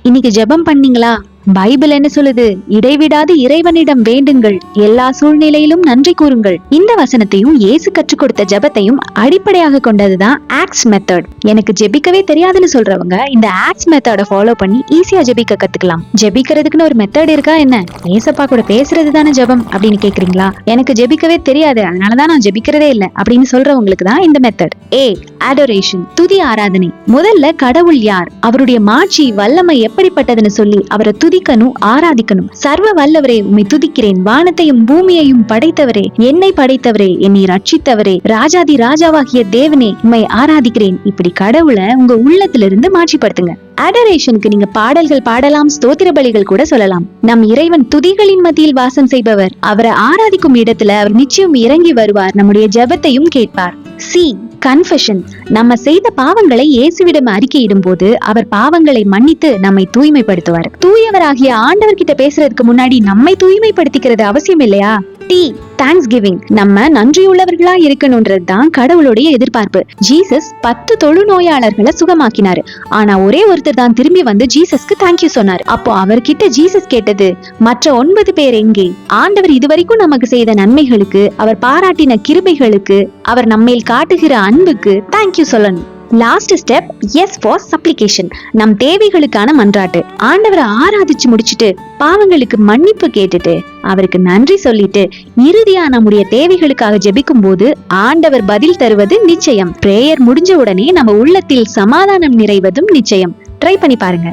இன்னைக்கு ஜெபம் பண்ணீங்களா? பைபிள் என்ன சொல்லுது? இடைவிடாது இறைவனிடம் வேண்டுங்கள், எல்லா சூழ்நிலையிலும் நன்றி கூறுங்கள். இந்த வசனத்தையும் இயேசு கற்றுக் கொடுத்த ஜெபத்தையும் அடிப்படையாக கொண்டதுதான் ஆக்ட்ஸ் மெத்தட். எனக்கு ஜெபிக்கவே தெரியாதுன்னு சொல்றவங்க இந்த ஆக்ட்ஸ் மெத்தட ஃபாலோ பண்ணி ஈஸியா ஜெபிக்க கத்துக்கலாம். ஜெபிக்கிறதுக்குன்னு ஒரு மெத்தட் இருக்கா என்ன? ஏசப்பா கூட பேசுறது தானே ஜெபம் அப்படின்னு கேக்குறீங்களா? எனக்கு ஜெபிக்கவே தெரியாது, அதனாலதான் நான் ஜெபிக்கிறதே இல்லை அப்படின்னு சொல்றவங்களுக்கு தான் இந்த மெத்தட். அடோரேஷன், துதி ஆராதனை. முதல்ல கடவுள் யார், அவருடைய மாட்சி வல்லமை எப்படிப்பட்டதுன்னு சொல்லி அவரை துதிக்கணும், ஆராதிக்கணும். சர்வ வல்லவரே உம்மை துதிக்கிறேன், வானத்தையும் பூமியையும் படைத்தவரே, என்னை படைத்தவரே, என்னை ரட்சித்தவரே, ராஜாதி ராஜாவாகிய தேவனே உம்மை ஆராதிக்கிறேன். இப்படி கடவுளை உங்க உள்ளத்திலிருந்து மாட்சிப்படுத்துங்க. அடரேஷனுக்கு நீங்க பாடல்கள் பாடலாம், ஸ்தோத்திர பலிகள் கூட சொல்லலாம். நம் இறைவன் துதிகளின் மத்தியில் வாசம் செய்பவர். அவரை ஆராதிக்கும் இடத்துல அவர் நிச்சயம் இறங்கி வருவார், நம்முடைய ஜெபத்தையும் கேட்பார். கன்ஃபெஷன், நம்ம செய்த பாவங்களை இயேசுவிடம் அறிக்கையிடும் போது அவர் பாவங்களை மன்னித்து நம்மை தூய்மைப்படுத்துவார். தூயவராகிய ஆண்டவர் கிட்ட பேசுறதுக்கு முன்னாடி நம்மை தூய்மைப்படுத்திக்கிறது அவசியம் இல்லையா? தேங்க்ஸ் கிவிங், நம்ம நன்றியுள்ளவர்களா இருக்கணும்ன்றதுதான் கடவுளுடைய எதிர்பார்ப்பு. ஜீசஸ் 10 தொழுநோயாளர்களை சுகமாக்கினாரு. ஆனா ஒரே ஒருத்தர் தான் திரும்பி வந்து ஜீசஸ்க்கு தேங்க்யூ சொன்னாரு. அப்போ அவர்கிட்ட ஜீசஸ் கேட்டது, மற்ற 9 பேர் எங்கே? ஆண்டவர் இதுவரைக்கும் நமக்கு செய்த நன்மைகளுக்கு, அவர் பாராட்டின கிருபைகளுக்கு, அவர் நம்மேல் காட்டுகிற அன்புக்கு தேங்க்யூ சொல்லணும். Last step, S for supplication, நம் தேவைகளுக்கான மன்றாட்டு. ஆண்டவரை ஆராதிச்சு முடிச்சுட்டு பாவங்களுக்கு மன்னிப்பு கேட்டுட்டு அவருக்கு நன்றி சொல்லிட்டு இறுதியா நம்முடைய தேவைகளுக்காக ஜெபிக்கும் போது ஆண்டவர் பதில் தருவது நிச்சயம். பிரேயர் முடிஞ்ச உடனே நம்ம உள்ளத்தில் சமாதானம் நிறைவதும் நிச்சயம். ட்ரை பண்ணி பாருங்க.